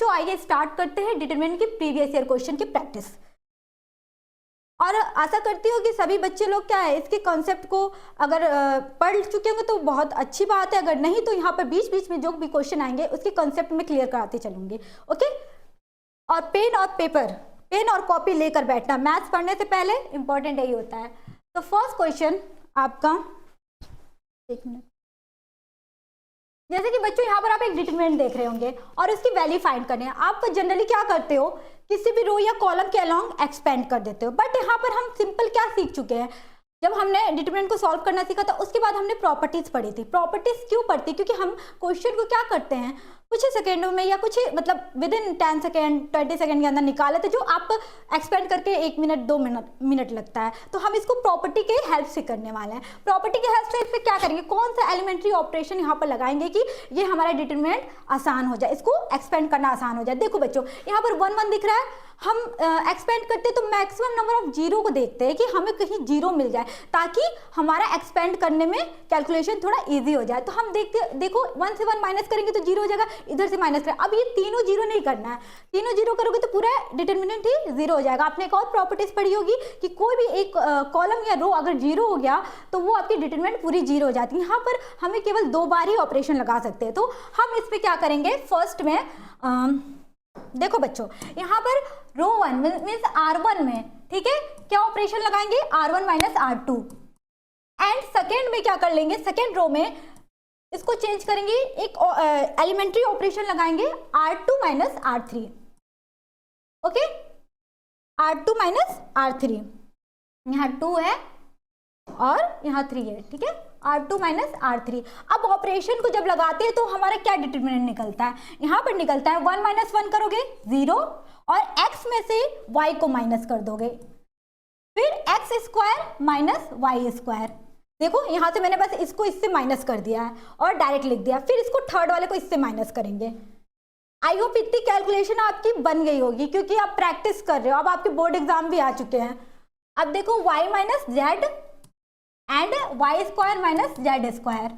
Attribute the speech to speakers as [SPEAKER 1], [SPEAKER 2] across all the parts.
[SPEAKER 1] बच्चों आइए स्टार्ट करते हैं डिटरमिनेंट की प्रीवियस ईयर क्वेश्चन की प्रैक्टिस। और आशा करती हूँ कि सभी बच्चे लोग क्या है इसके कॉन्सेप्ट को अगर पढ़ चुके होंगे तो बहुत अच्छी बात है, अगर नहीं तो यहाँ पर बीच बीच में जो भी क्वेश्चन आएंगे उसके कॉन्सेप्ट में क्लियर कराते चलूंगी। ओके, और पेन और पेपर, पेन और कॉपी लेकर बैठना, मैथ्स पढ़ने से पहले इंपॉर्टेंट यही होता है। तो फर्स्ट क्वेश्चन आपका, एक मिनट, जैसे कि बच्चों यहाँ पर आप एक डिटरमिनेंट देख रहे होंगे और उसकी वैल्यू फाइंड करनी है। आप जनरली क्या करते हो, किसी भी रो या कॉलम के अलोंग एक्सपेंड कर देते हो, बट यहाँ पर हम सिंपल क्या सीख चुके हैं, जब हमने डिटरमिनेंट को सॉल्व करना सीखा था उसके बाद हमने प्रॉपर्टीज पढ़ी थी। प्रॉपर्टीज क्यों पढ़ती, क्योंकि हम क्वेश्चन को क्या करते हैं कुछ ही सेकेंडों में या कुछ ही मतलब विद इन 10 सेकेंड 20 सेकेंड के अंदर निकाल लेते, जो आप एक्सपेंड करके 1 मिनट 2 मिनट लगता है। तो हम इसको प्रॉपर्टी के हेल्प से करने वाले हैं। प्रॉपर्टी के हेल्प से इस पर क्या करेंगे, कौन सा एलिमेंट्री ऑपरेशन यहाँ पर लगाएंगे कि ये हमारा डिटरमिनेंट आसान हो जाए, इसको एक्सपेंड करना आसान हो जाए। देखो बच्चों यहाँ पर 1 1 दिख रहा है, हम एक्सपेंड करते तो मैक्सिमम नंबर ऑफ जीरो को देखते हैं कि हमें कहीं जीरो मिल जाए ताकि हमारा एक्सपेंड करने में कैलकुलेशन थोड़ा इजी हो जाए। तो हम देखो 1 से 1 माइनस करेंगे तो जीरो हो जाएगा, इधर से माइनस करें। अब ये तीनों जीरो नहीं करना है, तीनों जीरो करोगे तो पूरा डिटरमिनेंट ही जीरो हो जाएगा। आपने एक और प्रॉपर्टीज पढ़ी होगी कि कोई भी एक कॉलम या रो अगर जीरो हो गया तो वो आपकी डिटरमिनेंट पूरी जीरो हो जाती है। यहाँ पर हमें केवल 2 बार ही ऑपरेशन लगा सकते हैं। तो हम इस पर क्या करेंगे, फर्स्ट में देखो बच्चों यहाँ पर रो 1 मीन्स R1 में, ठीक है, क्या ऑपरेशन लगाएंगे, R1 minus R2। And second में क्या कर लेंगे, सेकेंड रो में इसको चेंज करेंगे, एक एलिमेंट्री ऑपरेशन लगाएंगे R2 minus R3। Okay, R2 minus R3, यहाँ 2 है और यहाँ 3 है, ठीक है, R2 माइनस R3। अब ऑपरेशन को जब लगाते हैं तो हमारा क्या डिटरमिनेंट निकलता है, यहाँ पर निकलता है 1 माइनस 1 करोगे 0 और x में से y को माइनस कर दोगे, फिर x square minus Y square. देखो यहाँ से मैंने बस इसको इससे माइनस कर दिया है और डायरेक्ट लिख दिया, फिर इसको थर्ड वाले को इससे माइनस करेंगे। आई होप इतनी कैलकुलेशन आपकी बन गई होगी क्योंकि आप प्रैक्टिस कर रहे हो, अब आपके बोर्ड एग्जाम भी आ चुके हैं। अब देखो y minus Z and Y square minus Z square,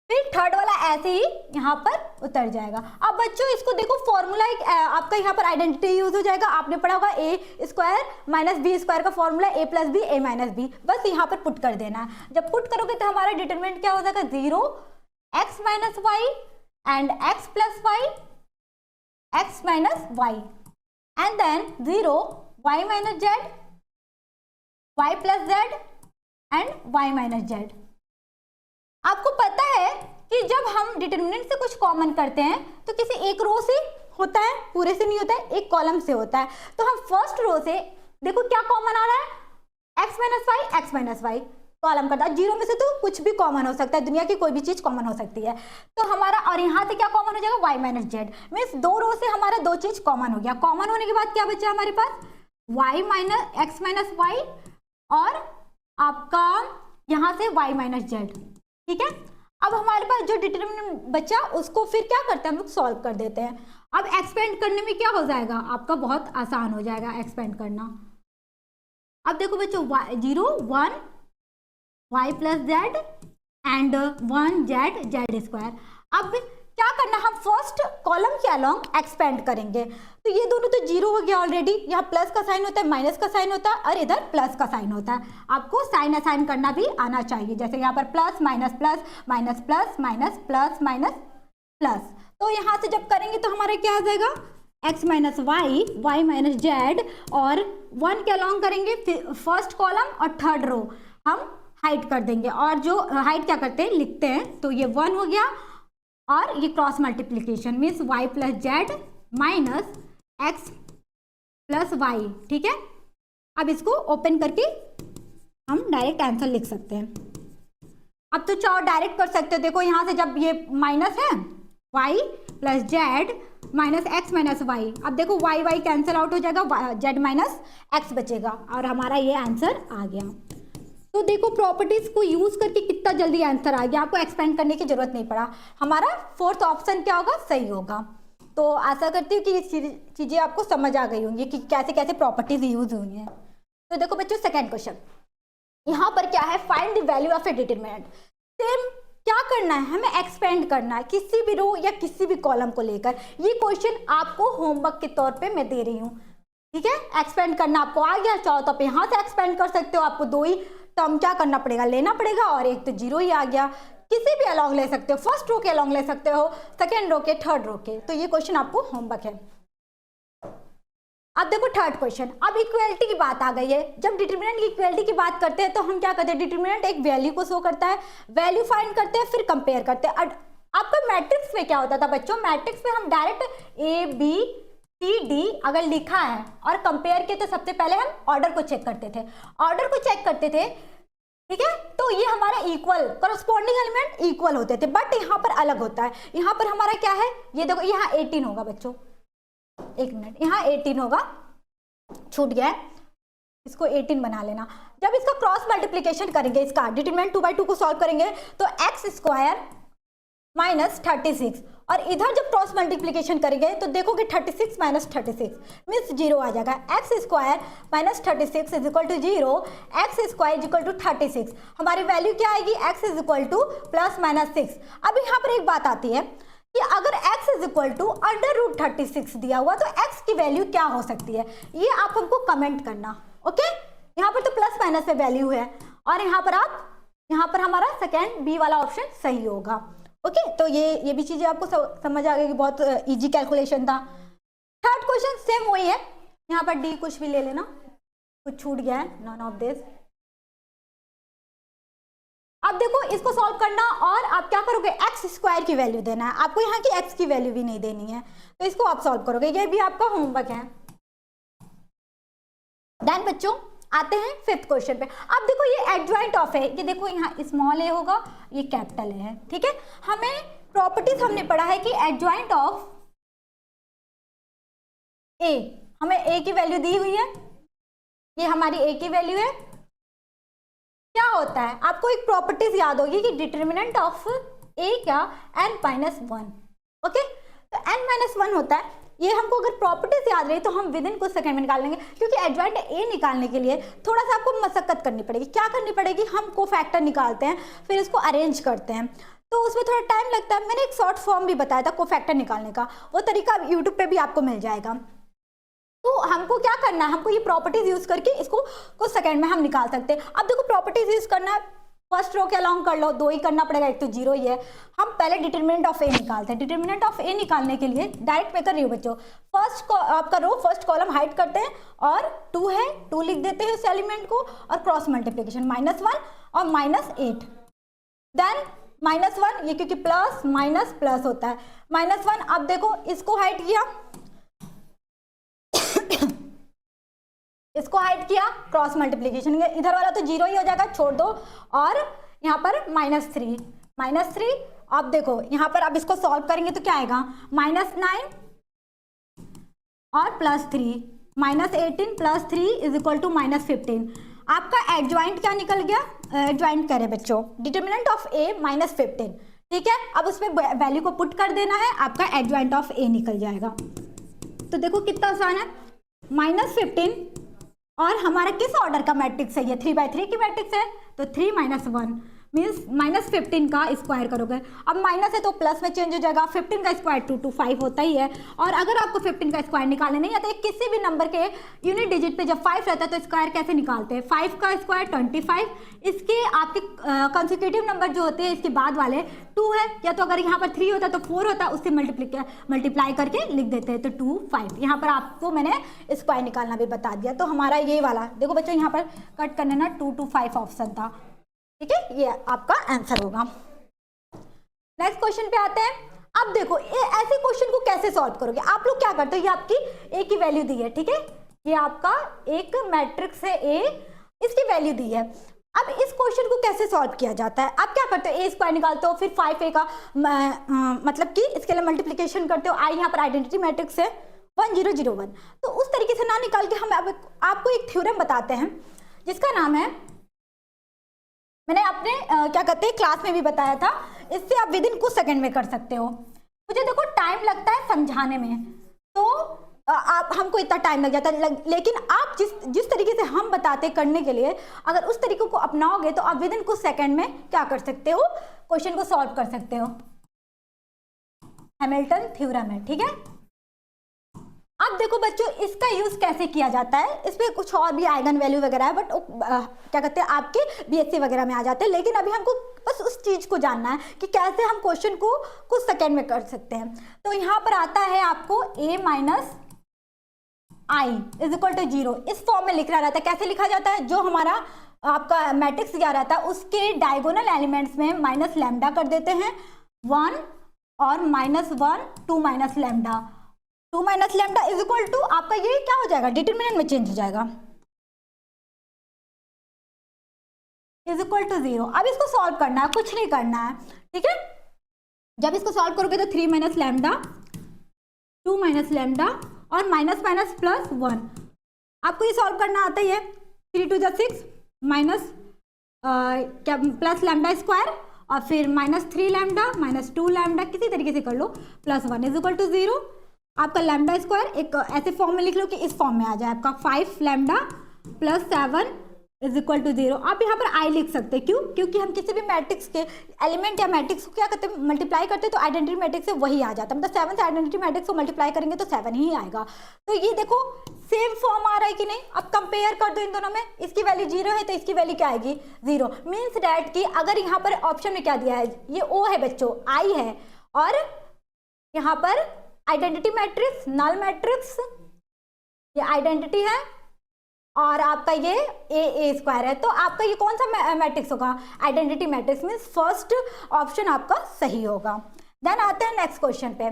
[SPEAKER 1] फिर थर्ड वाला ऐसे ही यहाँ पर उतर जाएगा। अब बच्चों इसको देखो फॉर्मूला आपका यहाँ पर आइडेंटिटी यूज हो जाएगा, आपने पढ़ा होगा A square minus B square का formula a plus B a minus B, बस यहाँ पर पुट कर देना है। जब पुट करोगे तो हमारा डिटरमिनेंट क्या हो जाएगा, 0 x minus Y and x plus Y x minus Y and then 0 y minus Z y plus Z and y minus Z. आपको पता है कि जब हम डिटरमिनेंट से कुछ कॉमन करते हैं तो किसी एक रो से होता है, पूरे से नहीं होता है, एक कॉलम से होता है। तो हम फर्स्ट रो से देखो क्या कॉमन आ रहा है, x माइनस वाई कॉलम करता है। जीरो में से तो कुछ भी कॉमन हो सकता है, दुनिया की कोई भी चीज कॉमन हो सकती है। तो हमारा और यहाँ से क्या कॉमन हो जाएगा, y माइनस जेड, मीन्स 2 रो से हमारा 2 चीज कॉमन हो गया। कॉमन होने के बाद क्या बचा हमारे पास, y minus x minus Y और आपका यहाँ से y माइनस जेड, ठीक है। अब हमारे पास जो डिटरमिनेंट बचा उसको फिर क्या करते हैं हम लोग, सॉल्व कर देते हैं। अब एक्सपेंड करने में क्या हो जाएगा, आपका बहुत आसान हो जाएगा एक्सपेंड करना। अब देखो बच्चों 0 1 y plus Z and 1 Z square. अब क्या करना, हम फर्स्ट कॉलम के अलोंग एक्सपेंड करेंगे। तो ये दोनों तो जीरो हो गया ऑलरेडी, यहाँ प्लस का साइन होता है, माइनस का साइन होता है और इधर प्लस का साइन होता है। आपको साइन असाइन करना भी आना चाहिए, जैसे यहाँ पर plus minus plus minus plus minus plus minus plus. तो यहाँ से जब करेंगे तो हमारा क्या आ जाएगा, x minus Y Y minus Z और 1 के अलोंग करेंगे फर्स्ट कॉलम और थर्ड रो हम हाइड कर देंगे। और जो हाइड क्या करते हैं, लिखते हैं, तो ये 1 हो गया और ये cross multiplication means y plus Z minus x plus Y, ठीक है। अब इसको ओपन करके हम डायरेक्ट आंसर लिख सकते हैं। अब तो चाहो डायरेक्ट कर सकते हो, देखो यहाँ से जब ये माइनस है y plus Z minus x minus Y, अब देखो y कैंसिल आउट हो जाएगा, z माइनस x बचेगा और हमारा ये आंसर आ गया। तो देखो प्रॉपर्टीज को यूज करके कितना जल्दी आंसर आ गया, आपको एक्सपेंड करने की जरूरत नहीं पड़ा। हमारा फोर्थ ऑप्शन क्या होगा, सही होगा। तो आशा करती हूँ कि ये चीजें आपको समझ आ गई होंगी कि कैसे कैसे प्रॉपर्टीज यूज हुई हैं। तो देखो बच्चों सेकंड क्वेश्चन यहाँ पर क्या है, find the value of A determinant. Same क्या करना है, हमें एक्सपेंड करना है किसी भी रो या किसी भी कॉलम को लेकर। ये क्वेश्चन आपको होमवर्क के तौर पे मैं दे रही हूँ, ठीक है। एक्सपेंड करना आपको आ गया, चाहो तो आप यहाँ से एक्सपेंड कर सकते हो, आपको 2 ही टर्म क्या करना पड़ेगा, लेना पड़ेगा, और एक तो 0 ही आ गया। किसी भी अलॉन्ग ले सकते हो, फर्स्ट रो के अलॉन्ग ले सकते हो, सेकेंड रो के, थर्ड रो के। तो ये क्वेश्चन आपको होमवर्क है। अब देखो थर्ड क्वेश्चन, अब इक्वलिटी की बात आ गई है। जब डिटरमिनेंट की इक्वलिटी की बात करते हैं तो हम क्या करते हैं, डिटरमिनेंट एक वैल्यू को शो करता है, वैल्यू फाइंड करते हैं, फिर कंपेयर करते हैं। आपका मैट्रिक्स में क्या होता था बच्चों, मैट्रिक्स में हम direct A B C D अगर लिखा है और कंपेयर किए तो सबसे पहले हम ऑर्डर को चेक करते थे, ऑर्डर को चेक करते थे, ठीक है। तो ये हमारा इक्वल, करस्पॉन्डिंग एलिमेंट इक्वल होते थे। बट यहाँ पर अलग होता है, यहाँ पर हमारा क्या है, ये देखो यहाँ 18 होगा बच्चों, एक मिनट, यहाँ 18 होगा, छूट गया है, इसको 18 बना लेना। जब इसका क्रॉस मल्टीप्लीकेशन करेंगे, इसका डिटरमिनेंट 2/2 को सॉल्व करेंगे तो x² माइनस 36, और इधर जब क्रॉस मल्टीप्लीकेशन करेंगे तो देखोगे 36 माइनस 36 मीन्स 0 आ जाएगा। x² minus 36 is equal to 0, x² is equal to 36। हमारी वैल्यू क्या आएगी, x is equal to plus minus 6। अब यहाँ पर एक बात आती है कि अगर x इज इक्वल टू √36 दिया हुआ तो x की वैल्यू क्या हो सकती है, ये आप हमको कमेंट करना, ओके। यहाँ पर तो प्लस माइनस में वैल्यू है, और यहाँ पर हमारा सेकेंड बी वाला ऑप्शन सही होगा, ओके। तो ये भी चीजें आपको समझ आ गई कि बहुत इजी कैलकुलेशन था। थर्ड क्वेश्चन सेम वही है, यहाँ पर डी कुछ भी ले लेना, कुछ छूट गया है, नॉन ऑफ दिस। अब देखो इसको सॉल्व करना, और आप क्या करोगे, x² की वैल्यू देना है आपको, यहाँ की x की वैल्यू भी नहीं देनी है, तो इसको आप सॉल्व करोगे, ये भी आपका होमवर्क है। देन बच्चों आते हैं फिफ्थ क्वेश्चन पे। अब देखो ये एडजॉइंट ऑफ है, ये देखो यहाँ स्मॉल ए होगा, ये कैपिटल ए है, ठीक है। हमें प्रॉपर्टीज हमने पढ़ा है कि एडजॉइंट ऑफ ए, हमें ए की वैल्यू दी हुई है, ये हमारी ए की वैल्यू है। क्या होता है, आपको एक प्रॉपर्टीज याद होगी कि डिटरमिनेंट ऑफ ए क्या, n-1, ओके। तो n-1 होता है, ये हमको अगर प्रॉपर्टीज याद रही तो हम विद इन कुछ सेकंड में निकाल लेंगे, क्योंकि एडजॉइंट ए निकालने के लिए थोड़ा सा आपको मशक्कत करनी पड़ेगी। क्या करनी पड़ेगी, हम कोफैक्टर निकालते हैं, फिर इसको अरेंज करते हैं, तो उसमें थोड़ा टाइम लगता है। मैंने एक शॉर्ट फॉर्म भी बताया था कोफैक्टर निकालने का, वो तरीका यूट्यूब पे भी आपको मिल जाएगा। तो हमको क्या करना है, हमको ये प्रॉपर्टीज यूज करके इसको कुछ सेकंड में हम निकाल सकते हैं। अब देखो प्रॉपर्टीज यूज करना है, फर्स्ट रो के अलॉन्ग कर लो, 2 ही करना पड़ेगा, एक तो 0 ही है। हम पहले डिटरमिनेंट ऑफ ए निकालते हैं। डिटरमिनेंट ऑफ ए निकालने के लिए डायरेक्ट मैं कर रही हूँ बच्चों, आपका रो फर्स्ट कॉलम हाइड करते हैं और 2 है, 2 लिख देते हैं उस एलिमेंट को, और क्रॉस मल्टीप्लीकेशन -1 और -8, देन -1, ये क्योंकि प्लस माइनस प्लस होता है, -1। अब देखो इसको हाइड किया, इसको हाइड किया, क्रॉस मल्टीप्लीकेशन, इधर वाला तो 0 ही हो जाएगा, छोड़ दो, और यहाँ पर -3। अब देखो यहाँ पर अब इसको सॉल्व करेंगे तो क्या आएगा, -9 और +3, -18 + 3 इज इक्वल टू -15। आपका एडजॉइंट क्या निकल गया, एडजॉइंट करे बच्चों, डिटरमिनेंट ऑफ ए -15, ठीक है। अब उसमें वैल्यू को पुट कर देना है, आपका एडजॉइंट ऑफ ए निकल जाएगा। तो देखो कितना आसान है, -15, और हमारा किस ऑर्डर का मैट्रिक्स है, ये 3/3 की मैट्रिक्स है, तो 3 - 1 मीन्स -15 का स्क्वायर करोगे। अब माइनस है तो प्लस में चेंज हो जाएगा, 15 का स्क्वायर 2 to 5 होता ही है। और अगर आपको 15 का स्क्वायर निकालने नहीं आता, किसी भी नंबर के यूनिट डिजिट पे जब 5 रहता है तो स्क्वायर कैसे निकालते हैं, 5 का स्क्वायर 25, इसके आपके कंसेक्यूटिव नंबर जो होते हैं इसके बाद वाले 2 है, या तो अगर यहाँ पर 3 होता है तो 4 होता है, उससे मल्टीप्लाई करके लिख देते हैं, तो 2 5। यहाँ पर आपको मैंने स्क्वायर निकालना भी बता दिया। तो हमारा ये वाला देखो बच्चों, यहाँ पर कट करने ना 2 to 5 ऑप्शन था, ठीक है, ये आपका आंसर होगा। नेक्स्ट क्वेश्चन पे आते हैं। अब देखो ऐसे क्वेश्चन को कैसे सॉल्व करोगे, आप लोग क्या करते हो, ये आपकी ए की वैल्यू दी है, ठीक है, ये आपका एक मैट्रिक्स है ए, इसकी वैल्यू दी है। अब इस क्वेश्चन को कैसे सॉल्व किया जाता है, आप क्या करते हो, ए स्क्वायर निकालते हो, फिर 5a का मतलब कि इसके लिए मल्टीप्लीकेशन करते हो। आई यहाँ पर आइडेंटिटी मैट्रिक्स है 1 0 0 1, तो उस तरीके से ना निकाल के हम आपको एक थ्योरम बताते हैं जिसका नाम है, मैंने अपने क्या कहते हैं क्लास में भी बताया था, इससे आप विद इन कुछ सेकंड में कर सकते हो। मुझे देखो टाइम लगता है समझाने में, तो हमको इतना टाइम लग जाता है। लेकिन आप जिस तरीके से हम बताते करने के लिए, अगर उस तरीके को अपनाओगे तो आप विद इन कुछ सेकंड में क्या कर सकते हो, क्वेश्चन को सॉल्व कर सकते हो हैमिल्टन थ्योरम है। ठीक है, अब देखो बच्चों इसका यूज कैसे किया जाता है, इस पे कुछ और भी आइगन वैल्यू वगैरह है, बट क्या कहते हैं आपके बीएससी वगैरह में आ जाते हैं। लेकिन अभी हमको बस उस चीज को जानना है कि कैसे हम क्वेश्चन को कुछ सेकंड में कर सकते हैं। तो यहाँ पर आता है आपको a minus I is equal to 0, इस फॉर्म में लिखा रहता है। कैसे लिखा जाता है, जो हमारा आपका मैट्रिक्स दिया रहता है उसके डायगोनल एलिमेंट्स में माइनस लैम्डा कर देते हैं 1 और -1 2 minus lambda, 2 minus lambda is equal to आपका ये क्या हो जाएगा, डिटरमिनेंट में चेंज हो जाएगा, इज इक्वल टू 0। अब इसको सॉल्व करना है, कुछ नहीं करना है। ठीक है, जब इसको सॉल्व करोगे तो 3 माइनस लैम्डा 2 माइनस लैम्डा और माइनस माइनस प्लस 1, आपको ये सॉल्व करना आता ही है। 3 2 जा 6 माइनस क्या प्लस लैम्डा स्क्वायर और फिर -3 लैम्डा -2 लैम्डा, किसी तरीके से कर लो, प्लस 1 इज इक्वल टू 0। आपका लैम्डा स्क्वायर एक ऐसे फॉर्म में लिख लो कि इस फॉर्म में आ जाए आपका 5 lambda plus 7 is equal to 0। आप यहाँ पर आई लिख सकते हैं, क्यों, क्योंकि हम किसी भी मैट्रिक्स के एलिमेंट या मैट्रिक्स को क्या करते हैं, मल्टीप्लाई करते हैं तो आइडेंटिटी मैट्रिक्स से वही आ जाता है। मतलब 7 से आइडेंटिटी मैट्रिक्स को मल्टीप्लाई करेंगे तो 7 ही आएगा। तो ये देखो सेम फॉर्म आ रहा है कि नहीं, अब कंपेयर कर दो इन दोनों में, इसकी वैल्यू 0 है तो इसकी वैल्यू क्या आएगी 0। मीन्स डैट कि अगर यहाँ पर ऑप्शन में क्या दिया है, ये ओ है बच्चों, आई है, और यहाँ पर आइडेंटिटी मैट्रिक्स नल मैट्रिक्स, ये आइडेंटिटी है और आपका ये ए स्क्वायर है, तो आपका ये कौन सा मैट्रिक्स होगा, identity matrix. Means first option आपका सही होगा। देन आते हैं नेक्स्ट क्वेश्चन पे।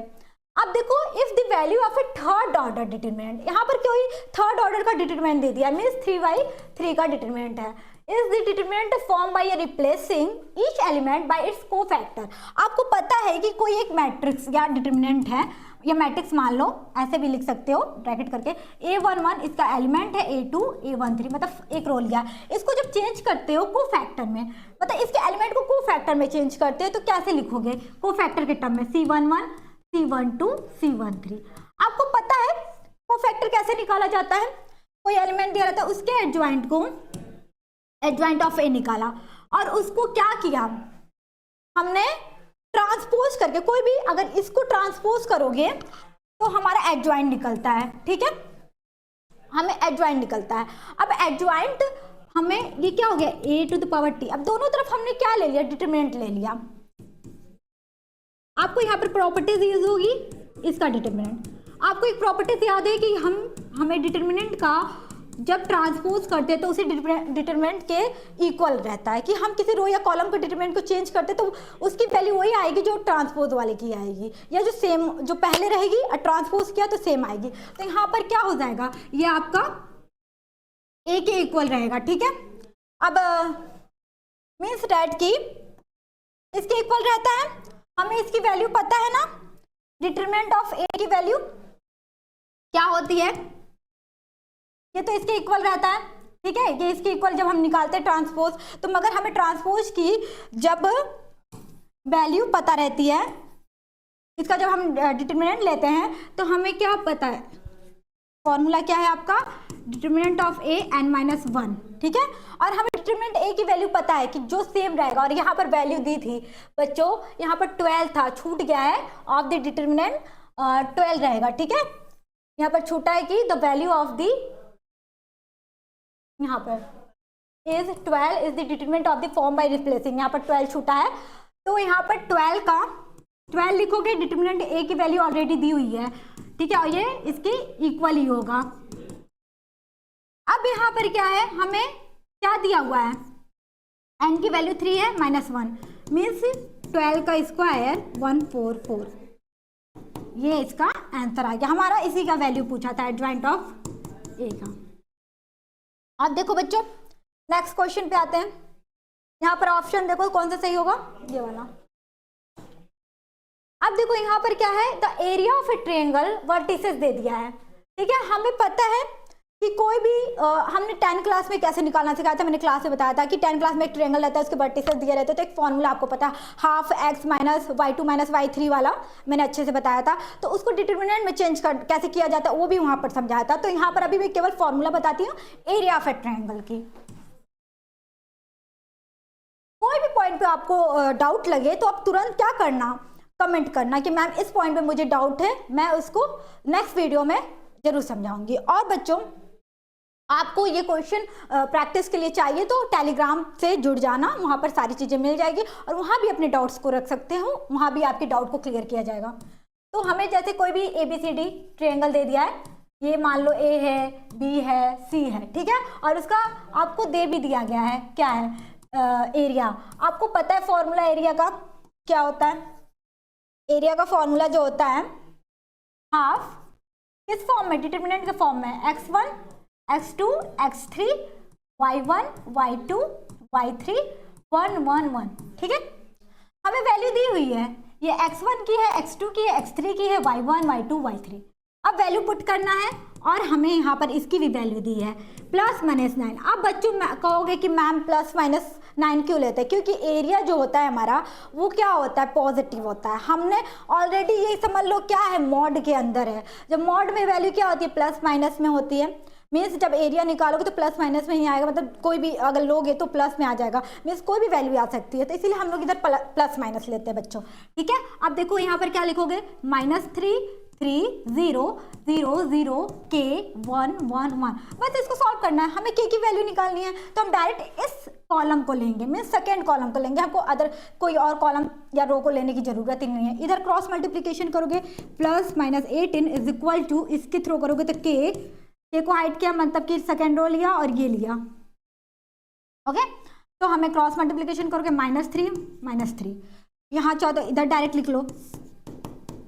[SPEAKER 1] अब देखो if the value of A third order determinant, यहाँ पर कोई थर्ड ऑर्डर का डिटरमिनेंट दे दिया, मीन्स 3/3 का डिटरमिनेंट है। Is the determinant form by replacing each element by it's cofactor. आपको पता है कि कोई एक मैट्रिक्स या डिटरमिनेंट है, या मैट्रिक्स मान लो, ऐसे भी लिख सकते हो ब्रैकेट करके, A11 इसका एलिमेंट है, A2 A13 मतलब एक रोल गया। इसको जब चेंज करते हो कोफैक्टर में, मतलब इसके एलिमेंट को कोफैक्टर में चेंज करते हो तो कैसे लिखोगे, कोफैक्टर के टर्म में C11 C12 C13। आपको पता है कोफैक्टर कैसे निकाला जाता है, कोई एलिमेंट दिया रहता है उसके एडजॉइंट को, एडजॉइंट ऑफ ए निकाला और उसको क्या किया हमने, ट्रांसपोज करके, कोई भी अगर इसको ट्रांसपोज करोगे तो हमारा एडजॉइंट निकलता है। ठीक है, हमें एडजॉइंट निकलता है। अब एडजॉइंट हमें ये क्या हो गया a⁻t। अब दोनों तरफ हमने क्या ले लिया, डिटरमिनेंट ले लिया। आपको यहाँ पर प्रॉपर्टीज यूज होगी, इसका डिटरमिनेंट। आपको एक प्रॉपर्टीज याद है कि हमें डिटरमिनेंट का जब ट्रांसपोज करते हैं तो उसी डिटरमिनेंट के इक्वल रहता है, कि हम किसी रो या कॉलम के डिटरमिनेंट को चेंज करते तो उसकी वैल्यू वही आएगी जो ट्रांसपोज वाले की आएगी, या जो सेम जो पहले रहेगी और ट्रांसपोज किया तो सेम आएगी। तो यहाँ पर क्या हो जाएगा, ये आपका ए के इक्वल रहेगा। ठीक है, अब मीन्स डैट की इसके इक्वल रहता है, हमें इसकी वैल्यू पता है ना, डिटरमिनेंट ऑफ ए की वैल्यू क्या होती है, ये तो इसके इक्वल रहता है। ठीक है, ये इसके इक्वल जब हम निकालते हैं ट्रांसपोज, तो मगर हमें ट्रांसपोज की जब वैल्यू पता रहती है, इसका जब हम डिटरमिनेंट लेते हैं तो हमें क्या पता है, फॉर्मूला क्या है आपका, डिटरमिनेंट ऑफ ए n-1। ठीक है, और हमें डिटरमिनेंट ए की वैल्यू पता है कि जो सेम रहेगा, और यहाँ पर वैल्यू दी थी बच्चों, यहाँ पर 12 था, छूट गया है, ऑफ द डिटरमिनेंट 12 रहेगा। ठीक है, यहाँ पर छूटा है कि द वैल्यू ऑफ द, यहाँ पर is 12 is the determinant of the form by replacing, यहाँ पर 12 छूटा है, तो यहाँ पर 12 लिखोगे, डिटरमिनेंट ए की वैल्यू ऑलरेडी दी हुई है। ठीक है, और ये इसके इक्वल ही होगा। अब यहाँ पर क्या है, हमें क्या दिया हुआ है, n की वैल्यू 3 है -1, मीन्स 12 का स्क्वायर 144, ये इसका आंसर आ गया हमारा। इसी का वैल्यू पूछा था एडजॉइंट ऑफ ए का। अब देखो बच्चों नेक्स्ट क्वेश्चन पे आते हैं। यहाँ पर ऑप्शन देखो कौन सा सही होगा, ये वाला। अब देखो यहाँ पर क्या है, the area of a triangle vertices दे दिया है। ठीक है, हमें पता है कि कोई भी हमने 10 क्लास में कैसे निकालना सिखाया था, मैंने क्लास में बताया था कि 10 क्लास में एक ट्रायंगल रहता है, उसके वर्टिसेस दिए रहते हैं, तो एक फॉर्मूला आपको पता है, half x minus y2 minus y3 वाला मैंने अच्छे से बताया था। तो उसको डिटरमिनेंट में चेंज कर कैसे किया जाता है वो भी वहाँ पर समझाया था। तो यहाँ पर अभी मैं केवल फॉर्मूला बताती हूँ एरिया ऑफ ए ट्रायंगल की। कोई भी पॉइंट पे आपको डाउट लगे तो आप तुरंत क्या करना, कमेंट करना कि मैम इस पॉइंट पे मुझे डाउट है, मैं उसको नेक्स्ट वीडियो में जरूर समझाऊंगी। और बच्चों आपको ये क्वेश्चन प्रैक्टिस के लिए चाहिए तो टेलीग्राम से जुड़ जाना, वहाँ पर सारी चीज़ें मिल जाएगी और वहाँ भी अपने डाउट्स को रख सकते हो, वहाँ भी आपके डाउट को क्लियर किया जाएगा। तो हमें जैसे कोई भी ABCD ट्रायंगल दे दिया है, ये मान लो A है, B है, C है, ठीक है, और उसका आपको दे भी दिया गया है क्या है, एरिया। आपको पता है फॉर्मूला एरिया का क्या होता है? एरिया का फॉर्मूला जो होता है हाफ, किस फॉर्म में, डिटरमिनेंट के फॉर्म में, x1 x2 x3 y1 y2 y3 1 1 1, ठीक है। हमें वैल्यू दी हुई है, ये x1 की है, x2 की है, x3 की है, y1 y2 y3। अब वैल्यू पुट करना है और हमें यहाँ पर इसकी भी वैल्यू दी है +-9। अब बच्चों कहोगे कि मैम +-9 क्यों लेते हैं? क्योंकि एरिया जो होता है हमारा वो क्या होता है, पॉजिटिव होता है। हमने ऑलरेडी ये समझ लो क्या है, मॉड के अंदर है। जब मॉड में वैल्यू क्या होती है, +-, में होती है। मीन्स जब एरिया निकालोगे तो +-, में ही आएगा, मतलब कोई भी अगर लोगे तो प्लस में आ जाएगा, मीन्स कोई भी वैल्यू आ सकती है। तो इसीलिए हम लोग इधर +-, लेते हैं बच्चों, ठीक है। अब देखो यहाँ पर क्या लिखोगे, -3 3 0 0 0 k 1 1 1। बस इसको सॉल्व करना है, हमें k की वैल्यू निकालनी है। तो हम डायरेक्ट इस कॉलम को लेंगे, मीन्स सेकेंड कॉलम को लेंगे, हमको अदर कोई और कॉलम या रो को लेने की जरूरत ही नहीं है। इधर क्रॉस मल्टीप्लिकेशन करोगे, +-18 इज इक्वल टू, इसके थ्रू करोगे तो k को हाइट किया, मतलब कि सेकेंड रो लिया और ये लिया, ओके। तो हमें क्रॉस मल्टीप्लिकेशन करोगे -3 यहाँ चाहो तो इधर डायरेक्ट लिख लो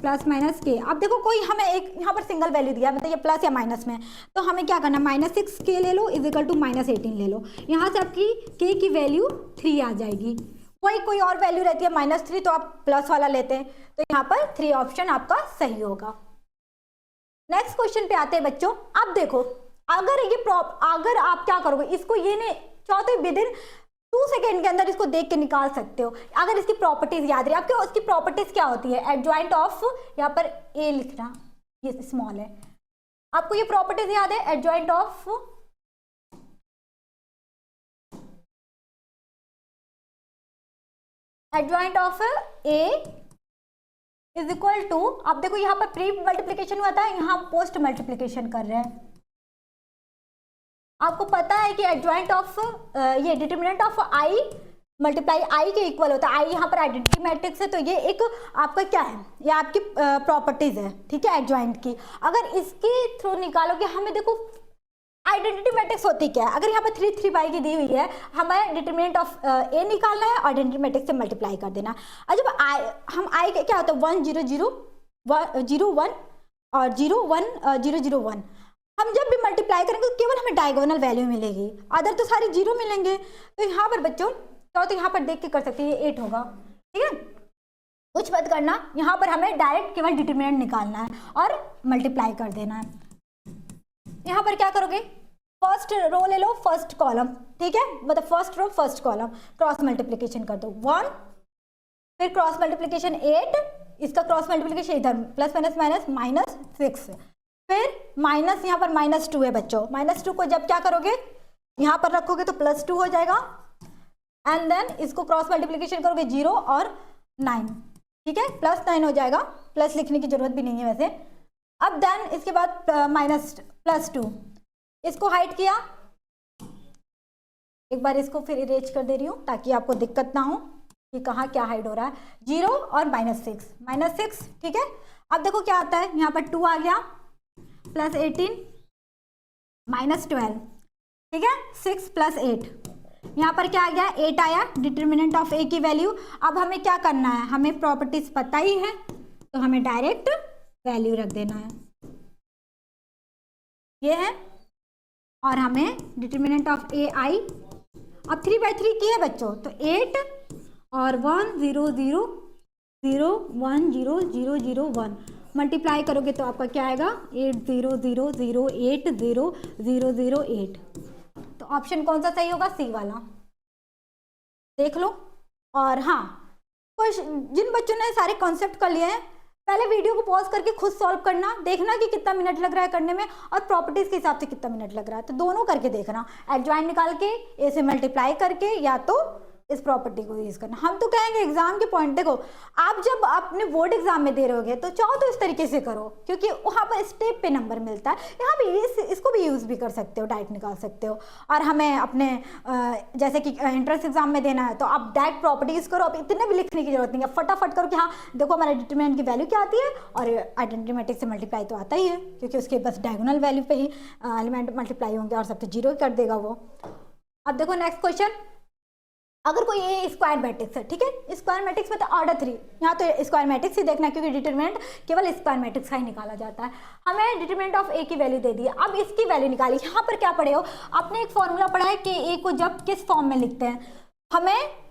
[SPEAKER 1] +-k। अब देखो कोई हमें एक यहाँ पर सिंगल वैल्यू दिया, मतलब ये प्लस या माइनस में, तो हमें क्या करना, -6k ले लो इज इक्वल टू -18 ले लो। यहाँ से आपकी k की वैल्यू 3 आ जाएगी। कोई और वैल्यू रहती है -3 तो आप प्लस वाला लेते हैं, तो यहाँ पर 3 ऑप्शन आपका सही होगा। नेक्स्ट क्वेश्चन पे आते हैं बच्चों। अब देखो अगर आप क्या करोगे, इसको ये नहीं चाहते विदिन 2 सेकेंड के अंदर इसको देख के निकाल सकते हो, अगर इसकी प्रॉपर्टीज याद रही आपको। उसकी प्रॉपर्टीज क्या होती है, एडजॉइंट ऑफ, यहाँ पर ए लिखना, ये स्मॉल है, आपको ये प्रॉपर्टीज याद है, adjoint of A is equal to, अब देखो यहाँ पर प्री मल्टीप्लीकेशन हुआ था, यहाँ पोस्ट मल्टीप्लीकेशन कर रहे हैं। आपको पता है कि एडजॉइंट ऑफ ये डिटरमिनेंट ऑफ आई मल्टीप्लाई आई के इक्वल होता है। आई यहाँ पर आइडेंटिटी मैट्रिक्स है, तो ये एक आपका क्या है, ये आपकी प्रॉपर्टीज है, ठीक है, एडजॉइंट की। अगर इसके थ्रू निकालोगे, हमें देखो आइडेंटिटी मैट्रिक्स होती क्या है, अगर यहाँ पर 3 3 बाई की दी हुई है, हमें डिटरमिनेंट ऑफ ए निकालना है, आइडेंटिटी मैट्रिक्स से मल्टीप्लाई कर देना। और जब हम आई क्या होता है 1 0 0 0 1 और 0 1 0 0 1, हम जब भी मल्टीप्लाई करेंगे तो केवल हमें डायगोनल वैल्यू मिलेगी, अदर तो सारी 0 मिलेंगे। तो यहाँ पर बच्चों तो यहाँ पर देख के कर सकते हैं, ये 8 होगा, ठीक है, कुछ मत करना। यहाँ पर हमें डायरेक्ट केवल डिटरमिनेंट निकालना है और मल्टीप्लाई कर देना है। यहाँ पर क्या करोगे, फर्स्ट रो ले लो, फर्स्ट कॉलम, ठीक है, मतलब first row first column, cross multiplication कर दो 1, फिर क्रॉस मल्टीप्लिकेशन 8, इसका क्रॉस मल्टीप्लिकेशन इधर +-, -6, फिर माइनस, यहाँ पर -2 है बच्चों, -2 को जब क्या करोगे यहाँ पर रखोगे तो +2 हो जाएगा, एंड देन इसको क्रॉस मल्टीप्लिकेशन करोगे 0 और 9, ठीक है, +9 हो जाएगा, प्लस लिखने की जरूरत भी नहीं है वैसे। अब देन इसके बाद +2, इसको हाइड किया, एक बार इसको फिर इरेज कर दे रही हूँ ताकि आपको दिक्कत ना हो कि कहाँ क्या हाइड हो रहा है, 0 और -6, ठीक है। अब देखो क्या आता है, यहाँ पर 2 आ गया, +18 -12, ठीक है, 6 + 8, यहाँ पर क्या आ गया 8 आया, डिटरमिनेंट ऑफ ए की वैल्यू। अब हमें क्या करना है, हमें प्रॉपर्टीज पता ही है, तो हमें डायरेक्ट वैल्यू रख देना है, ये है, और हमें डिटरमिनेंट ऑफ ए आई। अब 3/3 की है बच्चों, तो 8 और 1 0 0 0 1 0 0 0 1, मल्टीप्लाई करोगे तो आपका क्या आएगा 80008008। तो ऑप्शन कौन सा सही होगा? सी वाला, देख लो। और हाँ, कुछ जिन बच्चों ने सारे कॉन्सेप्ट कर लिए हैं, पहले वीडियो को पॉज करके खुद सॉल्व करना, देखना कि कितना मिनट लग रहा है करने में और प्रॉपर्टीज के हिसाब से कितना मिनट लग रहा है, तो दोनों करके देखना, एडजॉइन निकाल के ए से मल्टीप्लाई करके या तो इस प्रॉपर्टी को यूज करना। हम तो कहेंगे एग्जाम के पॉइंट, देखो आप जब अपने बोर्ड एग्जाम में दे रहे होगे तो चाहो तो इस तरीके से करो, क्योंकि वहाँ पर स्टेप पे नंबर मिलता है। यहाँ पे इसको भी यूज भी कर सकते हो, डायरेक्ट निकाल सकते हो। और हमें अपने जैसे कि एंट्रेंस एग्जाम में देना है तो आप डायरेक्ट प्रॉपर्टीज करो, अब इतने भी लिखने की जरूरत नहीं है, फटाफट करो कि हाँ देखो हमारे डिटरमिनेंट की वैल्यू क्या आती है, और आइडेंटिटी मैट्रिक्स से मल्टीप्लाई तो आता ही है, क्योंकि उसके बस डायगोनल वैल्यू पे ही एलिमेंट मल्टीप्लाई होंगे और सब तो जीरो कर देगा वो। अब देखो नेक्स्ट क्वेश्चन, अगर कोई ए स्क्वायर मैट्रिक्स है, ठीक है, स्क्वायर मैट्रिक्स में तो ऑर्डर 3, यहाँ तो स्क्वायर मैट्रिक्स ही देखना, क्योंकि डिटरमिनेंट केवल स्क्वायर मैट्रिक्स का ही निकाला जाता है। हमें डिटरमिनेंट ऑफ ए की वैल्यू दे दी है, अब इसकी वैल्यू निकाली। यहाँ पर क्या पढ़े हो आपने? एक फॉर्मूला पढ़ा है कि ए को जब किस फॉर्म में लिखते हैं, हमें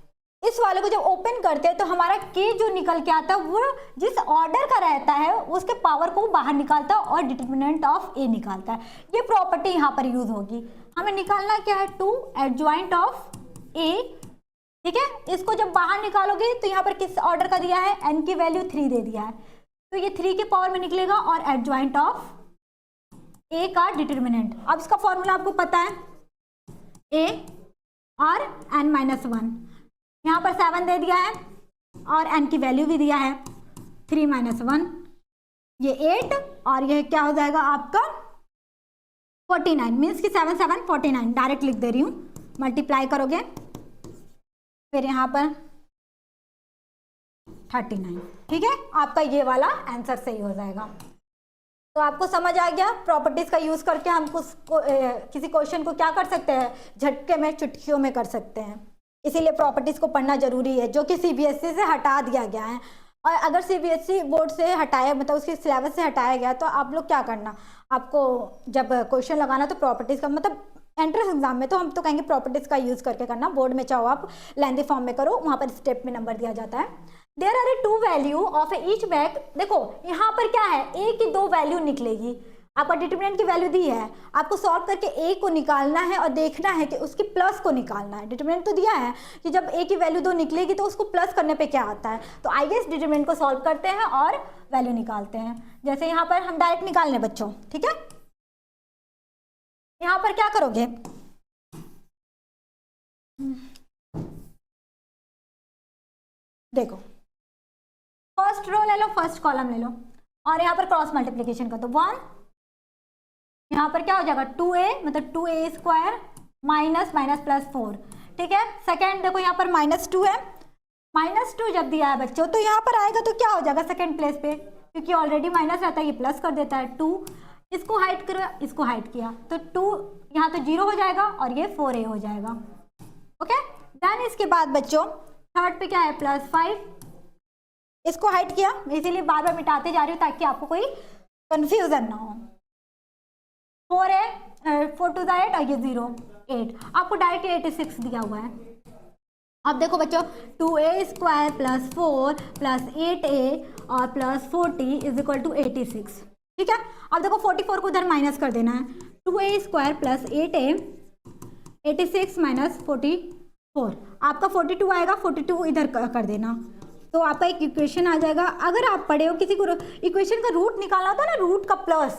[SPEAKER 1] इस वाले को जब ओपन करते हैं तो हमारा के जो निकल के आता है वो जिस ऑर्डर का रहता है उसके पावर को बाहर निकालता है और डिटरमिनेंट ऑफ ए निकालता है। ये प्रॉपर्टी यहाँ पर यूज होगी। हमें निकालना क्या है? 2 एडजॉइंट ऑफ ए, ठीक है। इसको जब बाहर निकालोगे तो यहाँ पर किस ऑर्डर का दिया है? n की वैल्यू 3 दे दिया है, तो ये 3 के पावर में निकलेगा और एडजॉइंट ऑफ a का डिटरमिनेंट। अब इसका फॉर्मूला आपको पता है, a और n-1, यहाँ पर 7 दे दिया है और n की वैल्यू भी दिया है 3-1, ये 8 और ये क्या हो जाएगा आपका 49, मीन्स कि 7 7 49, डायरेक्ट लिख दे रही हूँ। मल्टीप्लाई करोगे फिर यहाँ पर 39, ठीक है, आपका ये वाला आंसर सही हो जाएगा। तो आपको समझ आ गया प्रॉपर्टीज का यूज करके हम किसी क्वेश्चन को क्या कर सकते हैं? झटके में, चुटकियों में कर सकते हैं। इसीलिए प्रॉपर्टीज को पढ़ना जरूरी है, जो कि सीबीएसई से हटा दिया गया है। और अगर सीबीएसई बोर्ड से हटाया, मतलब उसके सिलेबस से हटाया गया, तो आप लोग क्या करना, आपको जब क्वेश्चन लगाना तो प्रॉपर्टीज का, मतलब एंट्रेंस एग्जाम में तो हम तो कहेंगे प्रॉपर्टीज का यूज करके करना। बोर्ड में चाहो आप लेंथी फॉर्म में करो, वहां पर स्टेप में नंबर दिया जाता है। There are a 2 value of each bag. देखो यहाँ पर क्या है, ए की 2 वैल्यू निकलेगी। आपका डिटरमिनेंट की वैल्यू दी है, आपको सॉल्व करके ए को निकालना है और देखना है कि उसकी प्लस को निकालना है। डिटरमिनेंट तो दिया है कि जब ए की वैल्यू 2 निकलेगी तो उसको प्लस करने पे क्या आता है, तो आई गेस डिटरमिनेंट को सॉल्व करते हैं और वैल्यू निकालते हैं। जैसे यहाँ पर हम डायरेक्ट निकालने बच्चों, ठीक है। यहाँ पर क्या करोगे, देखो फर्स्ट रो ले लो, फर्स्ट कॉलम ले लो और यहाँ पर क्रॉस मल्टीप्लिकेशन कर दो। 1, यहाँ पर क्या हो जाएगा 2a, मतलब 2a square minus minus plus 4, ठीक है। सेकेंड देखो यहाँ पर -2 है, -2 जब दिया है बच्चों तो यहाँ पर आएगा तो क्या हो जाएगा सेकेंड प्लेस पे, क्योंकि ऑलरेडी माइनस रहता है, ये प्लस कर देता है। 2 इसको हाइड करो, इसको हाइड किया तो 2 यहाँ तो 0 हो जाएगा और ये 4a हो जाएगा। ओके, देन इसके बाद बच्चों थर्ड पे क्या है +5, इसको हाइड किया, इसीलिए बार बार मिटाते जा रही हूँ ताकि आपको कोई कंफ्यूजन ना हो। 4a 4 to the 8 और ये 0 8, आपको डायरेक्ट 86 दिया हुआ है। अब देखो बच्चों 2a square plus 4 plus 8a और प्लस 40 इज इक्वल टू 86, ठीक है। अब देखो 44 को उधर माइनस कर देना है, 2a square plus 8a 86 minus 44, आपका 42 आएगा, 42 इधर कर देना तो आपका एक इक्वेशन आ जाएगा। अगर आप पढ़े हो किसी को इक्वेशन का रूट निकालना होता है ना, रूट का प्लस,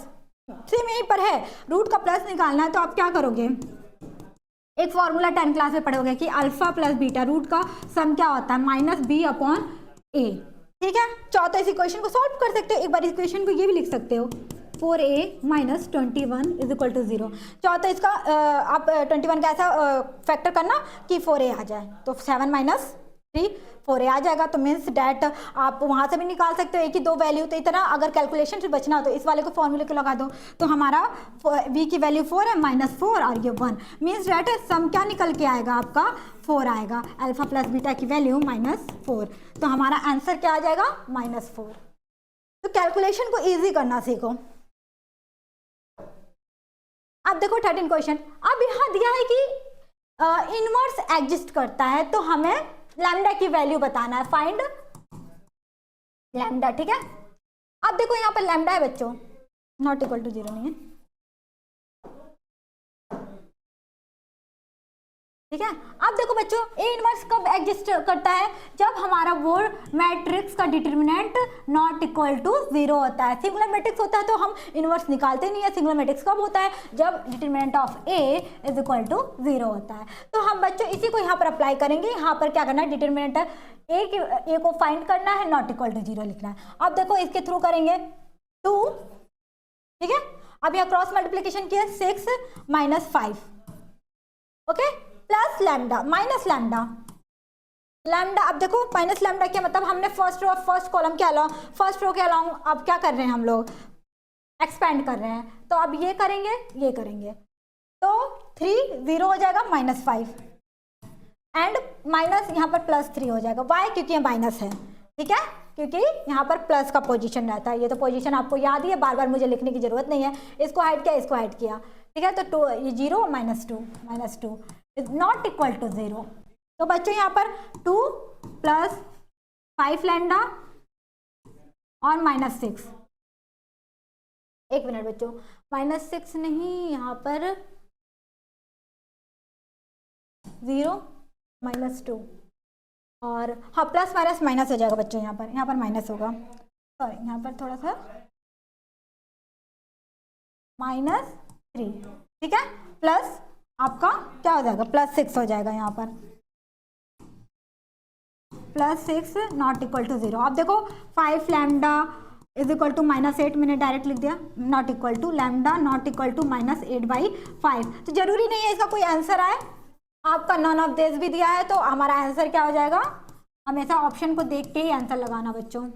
[SPEAKER 1] सेम यहीं पर है, रूट का प्लस निकालना है तो आप क्या करोगे, एक फॉर्मूला 10 क्लास में पढ़ोगे कि अल्फा प्लस बीटा रूट का सम क्या होता है -b/a, ठीक है। चाहो तो इस इक्वेशन को सॉल्व कर सकते हो, एक बार इक्वेशन को ये भी लिख सकते हो 4a minus 21 is equal to 0। चाहो तो इसका आप 21 का ऐसा फैक्टर करना कि 4a आ जाए, तो 7 माइनस 3 4a आ जाएगा। तो मीन्स डैट आप वहाँ से भी निकाल सकते हो, एक ही 2 वैल्यू, तो इतना अगर कैलकुलेशन से बचना हो तो इस वाले को फॉर्मूले को लगा दो, तो हमारा v की वैल्यू 4 है -4 और ये 1, मीन्स डैट सम क्या निकल के आएगा आपका 4 आएगा, अल्फा प्लस बीटा की वैल्यू -4, तो हमारा आंसर क्या आ जाएगा -4। तो कैलकुलेशन को ईजी करना सीखो। अब देखो 13 क्वेश्चन, अब यहाँ दिया है कि इनवर्स एग्जिस्ट करता है तो हमें लैम्डा की वैल्यू बताना है, फाइंड लैम्डा, ठीक है। अब देखो यहाँ पर लैम्डा है बच्चों, नॉट इक्वल टू 0 नहीं है, ठीक है। अब देखो बच्चों ए इनवर्स कब एग्जिस्ट करता है, जब हमारा वो मैट्रिक्स का डिटर्मिनेंट नॉट इक्वल टू 0 होता है। सिंगुलर मैट्रिक्स होता है तो हम इनवर्स निकालते नहीं है। सिंगुलर मैट्रिक्स कब होता है, जब determinant of A is equal to 0 होता है। तो हम बच्चों इसी को यहाँ पर अप्लाई करेंगे। यहाँ पर क्या करना है, डिटर्मिनेंट ए को फाइंड करना है, नॉट इक्वल टू 0 लिखना है। अब देखो इसके थ्रू करेंगे 2, ठीक है। अब यहाँ क्रॉस मल्टीप्लीकेशन किया 6 minus 5, okay, plus lambda minus lambda, lambda. अब देखो माइनस लैम्डा क्या मतलब, हमने फर्स्ट रो फर्स्ट कॉलम के अलाउंग, फर्स्ट रो के अलाउंग अब क्या कर रहे हैं हम लोग, एक्सपेंड कर रहे हैं। तो अब ये करेंगे, ये करेंगे, तो 3 0 हो जाएगा, माइनस 5 एंड माइनस यहाँ पर प्लस 3 हो जाएगा। वाई, क्योंकि ये माइनस है, ठीक है, क्योंकि यहाँ पर प्लस का पोजीशन रहता है। ये तो पोजीशन आपको याद ही है, बार बार मुझे लिखने की जरूरत नहीं है। इसको हाइड किया, इसको हाइड किया, ठीक है। तो 2 ये 0 minus two is not equal to 0। तो बच्चों यहाँ पर 2 प्लस 5 लैम्डा और माइनस 6, एक मिनट बच्चों, माइनस 6 नहीं, यहाँ पर 0 माइनस 2 और हाँ प्लस माइनस माइनस हो जाएगा बच्चों, यहाँ पर माइनस होगा, सॉरी यहाँ पर थोड़ा सा -3, ठीक है, प्लस आपका क्या हो जाएगा, +6 हो जाएगा, यहाँ पर +6 नॉट इक्वल टू 0। अब देखो 5 लैम्डा इज इक्वल टू -8, मैंने डायरेक्ट लिख दिया, not equal to lambda not equal to -8/5। तो जरूरी नहीं है इसका कोई आंसर आए, आपका नॉन ऑफ दिस भी दिया है तो हमारा आंसर क्या हो जाएगा, हमेशा ऑप्शन को देख के ही आंसर लगाना बच्चों।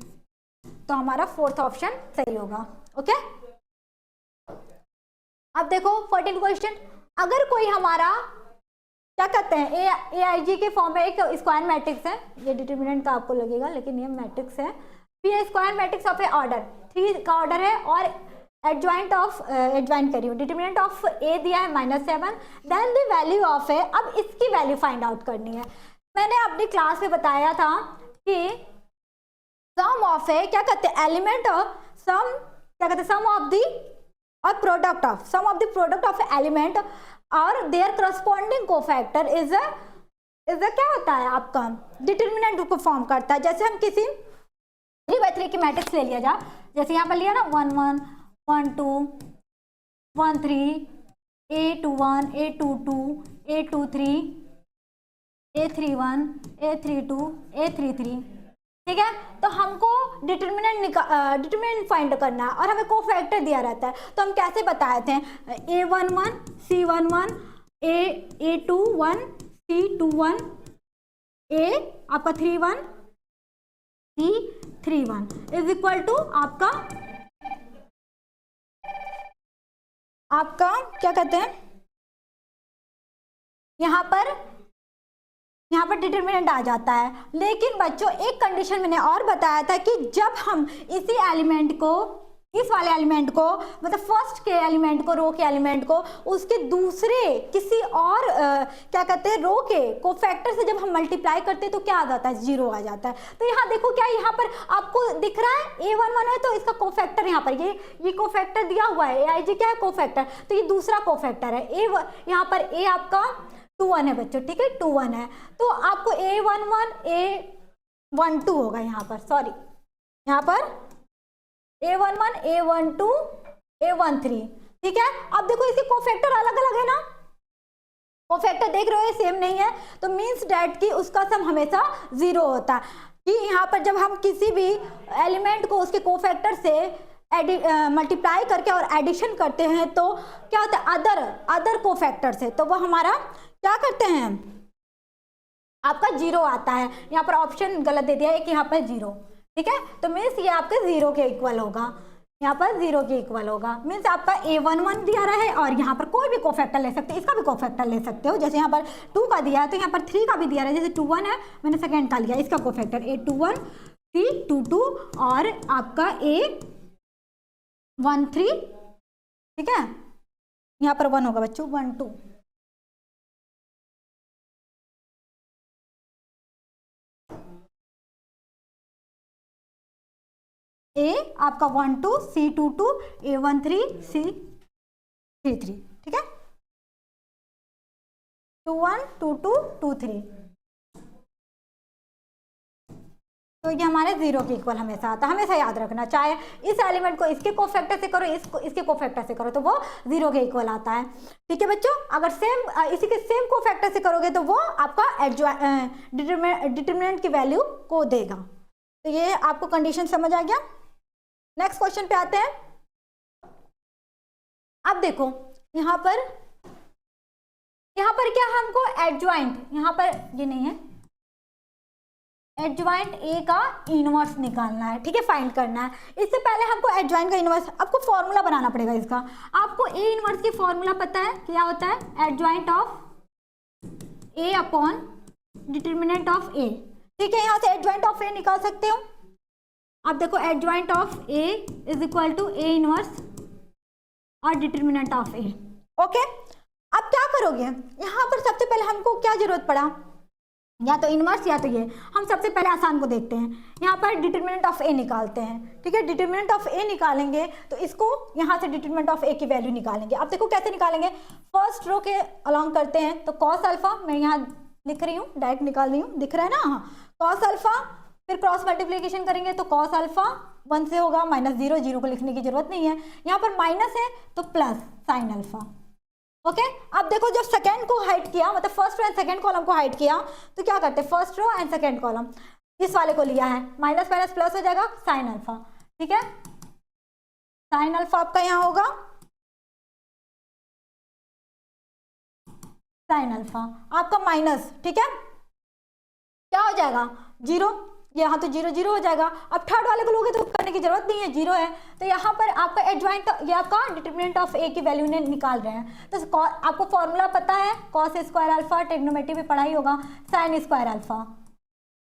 [SPEAKER 1] तो हमारा 4th ऑप्शन सही होगा, ओके। अब देखो 14 क्वेश्चन, अगर कोई हमारा क्या कहते हैं ए आई जी के फॉर्म में एक स्क्वायर मैट्रिक्स है, ये डिटर्मिनेंट का आपको लगेगा लेकिन ये मैट्रिक्स है, फिर square matrix of A order 3 का ऑर्डर है और एडजॉइंट करी हूँ, डिटर्मिनेंट ऑफ ए दिया है -7, देन द वैल्यू ऑफ ए। अब इसकी वैल्यू फाइंड आउट करनी है। मैंने अपनी क्लास में बताया था कि सम ऑफ ए क्या कहते हैं, एलिमेंट ऑफ सम, क्या कहते हैं, सम ऑफ दी और product of sum of the product of element और their corresponding cofactor is a क्या होता है आपका, डिटर्मिनेंट को फॉर्म करता है। जैसे हम किसी 3/3 की मैट्रिक्स ले लिया जा, जैसे यहाँ पर लिया ना 1 1 1 2 1 3 A21 A22 A23 A31 A32 A33, ठीक है। तो हमको डिटर्मिनेंट फाइंड करना है और हमें कोफैक्टर दिया रहता है। तो हम कैसे बताए थे, A11 C11 A21 C21 A आपका 31 C31 इज इक्वल टू आपका क्या कहते हैं, यहाँ पर डिटर्मिनेंट आ जाता है। लेकिन बच्चों एक कंडीशन मैंने और बताया था कि जब हम इसी एलिमेंट को, इस वाले एलिमेंट को, मतलब फर्स्ट के एलिमेंट को, रो के एलिमेंट को उसके दूसरे किसी और क्या कहते हैं रो के कोफैक्टर से जब हम मल्टीप्लाई करते हैं तो क्या आ जाता है, 0 आ जाता है। तो यहाँ देखो क्या यहाँ पर आपको दिख रहा है A11 है तो इसका कोफैक्टर यहाँ पर ये कोफैक्टर दिया हुआ है, AIG क्या है, कोफैक्टर, तो ये दूसरा कोफैक्टर है यहाँ पर A आपका 2 1 है बच्चों, ठीक है, 2 1 है। तो आपको A11 A12 होगा यहाँ पर, सॉरी यहाँ पर A11 A12 A13, ठीक है। अब देखो इसके कोफैक्टर अलग अलग है ना, कोफैक्टर देख रहे हो सेम नहीं है, तो मीन्स डैट कि उसका सम हमेशा 0 होता है। कि यहाँ पर जब हम किसी भी एलिमेंट को उसके कोफैक्टर से मल्टीप्लाई करके और एडिशन करते हैं तो क्या होता है, अदर कोफैक्टर से, तो वो हमारा क्या करते हैं, आपका 0 आता है। यहाँ पर ऑप्शन गलत दे दिया है कि यहाँ पर 0, ठीक है, तो मीन्स ये आपके 0 के इक्वल होगा, यहाँ पर 0 के इक्वल होगा। मीन्स आपका A11 दिया रहा है और यहाँ पर कोई भी कोफैक्टर ले सकते हो, इसका भी कोफैक्टर ले सकते हो। जैसे यहाँ पर 2 का दिया है तो यहाँ पर 3 का भी दिया रहा है, जैसे 2 1 है मैंने सेकेंड का लिया, इसका कोफैक्टर A21 C22 और आपका A13, ठीक है, यहाँ पर 1 होगा बच्चों, 1 2। A आपका 1 2 C 2 2 A 1 3 C 3 3, ठीक है, 2 1 2 2 2 3। तो ये हमारे 0 के इक्वल हमेशा आता है, हमेशा याद रखना, चाहे इस एलिमेंट को इसके कोफैक्टर से करो, इसके कोफैक्टर से करो तो वो 0 के इक्वल आता है, ठीक है बच्चों। अगर इसी के सेम कोफैक्टर से करोगे तो वो आपका डिटरमिनेंट की वैल्यू को देगा। तो ये आपको कंडीशन समझ आ गया। नेक्स्ट क्वेश्चन पे आते हैं। अब देखो यहाँ पर क्या हमको एडजॉइंट, यहाँ पर ये नहीं है, एडजॉइंट ए का इनवर्स निकालना है, ठीक है, फाइंड करना है। इससे पहले हमको एडजॉइंट का इनवर्स, आपको फॉर्मूला बनाना पड़ेगा इसका। आपको ए इनवर्स की फॉर्मूला पता है, क्या होता है, adjoint of A upon determinant of A, ठीक है। यहाँ से एडजॉइंट ऑफ ए निकाल सकते हो आप। देखो adjoint of A is equal to A inverse और डिटरमिनेंट ऑफ ए, ओके। अब क्या करोगे, यहाँ पर सबसे पहले हमको क्या जरूरत पड़ा, या तो इनवर्स या तो ये। हम सबसे पहले आसान को देखते हैं, यहाँ पर डिटरमिनेंट ऑफ ए निकालते हैं, ठीक है। डिटरमिनेंट ऑफ ए निकालेंगे तो इसको यहाँ से डिटरमिनेंट ऑफ ए की वैल्यू निकालेंगे। अब देखो कैसे निकालेंगे, फर्स्ट रो के अलॉन्ग करते हैं तो कॉस अल्फा, मैं यहाँ लिख रही हूँ, डायरेक्ट निकाल रही हूँ, दिख रहा है ना, हाँ, कॉस अल्फा, फिर क्रॉस मल्टीप्लीकेशन करेंगे तो कॉस अल्फा 1 से होगा -0, 0 को लिखने की जरूरत नहीं है, यहाँ पर माइनस है तो प्लस साइन अल्फा, ओके। अब देखो जब सेकेंड को हाइड किया, मतलब first row and second column को हाइड किया तो क्या करते हैं, first row and second column इस वाले को लिया है, माइनस माइनस प्लस हो जाएगा साइन अल्फा, ठीक है। साइन अल्फा आपका यहाँ होगा साइन अल्फा आपका माइनस, ठीक है, क्या हो जाएगा 0, यहाँ तो 0 0 हो जाएगा। अब थर्ड वाले को लोगे तो करने की जरूरत नहीं है, 0 है, तो यहाँ पर आपका एडजॉइंट, ये आपका डिटरमिनेंट ऑफ ए की वैल्यू ने निकाल रहे हैं। तो आपको फॉर्मूला पता है, कॉस स्क्वायर अल्फा, ट्रिग्नोमेट्री भी पढ़ा ही होगा, साइन स्क्वायर अल्फा,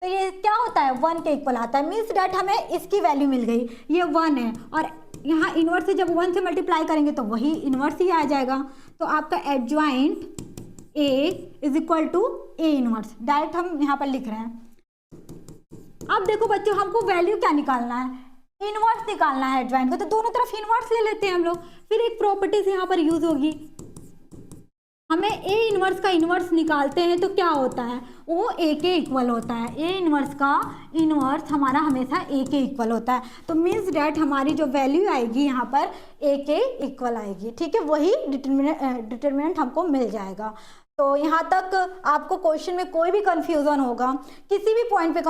[SPEAKER 1] तो ये क्या होता है 1 के इक्वल आता है। मीन्स डैट हमें इसकी वैल्यू मिल गई, ये 1 है, और यहाँ इनवर्स से जब 1 से मल्टीप्लाई करेंगे तो वही इनवर्स ही आ जाएगा। तो आपका adjoint A is equal to A inverse, direct हम यहाँ पर लिख रहे हैं। अब देखो बच्चों हमको वैल्यू क्या निकालना है, इनवर्स निकालना है एडजॉइंट को, तो दोनों तरफ इनवर्स ले लेते हैं हम लोग। फिर एक प्रॉपर्टीज यहाँ पर यूज होगी, हमें ए इनवर्स का इनवर्स निकालते हैं तो क्या होता है, वो ए के इक्वल होता है। ए इनवर्स का इनवर्स हमारा हमेशा ए के इक्वल होता है, तो मीन्स डैट हमारी जो वैल्यू आएगी यहाँ पर ए के इक्वल आएगी, ठीक है, वही डिटरमिनेंट हमको मिल जाएगा। तो यहाँ तक आपको क्वेश्चन में कोई भी कंफ्यूजन होगा, किसी भी पॉइंट पे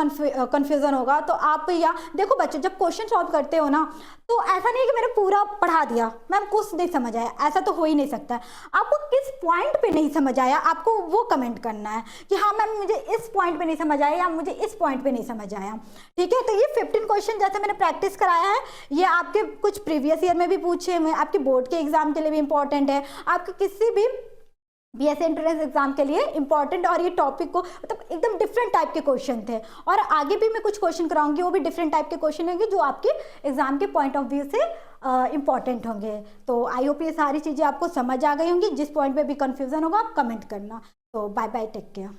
[SPEAKER 1] कंफ्यूजन होगा तो आप, या देखो बच्चों जब क्वेश्चन सॉल्व करते हो ना, तो ऐसा नहीं है कि मैंने पूरा पढ़ा दिया, मैम कुछ नहीं समझ आया, ऐसा तो हो ही नहीं सकता है। आपको किस पॉइंट पे नहीं समझ आया आपको वो कमेंट करना है कि हाँ मैम मुझे इस पॉइंट पे नहीं समझ आया या मुझे इस पॉइंट पे नहीं समझ आया, ठीक है। तो ये 15 क्वेश्चन जैसे मैंने प्रैक्टिस कराया है, ये आपके कुछ प्रीवियस ईयर में भी पूछे हुए, आपके बोर्ड के एग्जाम के लिए भी इंपॉर्टेंट है, आपके किसी भी बीएससी एंट्रेंस एग्जाम के लिए इंपॉर्टेंट, और ये टॉपिक को मतलब एकदम डिफरेंट टाइप के क्वेश्चन थे, और आगे भी मैं कुछ क्वेश्चन कराऊंगी वो भी डिफरेंट टाइप के क्वेश्चन होंगे जो आपके एग्जाम के पॉइंट ऑफ व्यू से इंपॉर्टेंट होंगे। तो आई होप ये सारी चीज़ें आपको समझ आ गई होंगी। जिस पॉइंट पे भी कंफ्यूजन होगा आप कमेंट करना। तो बाय बाय, टेक केयर।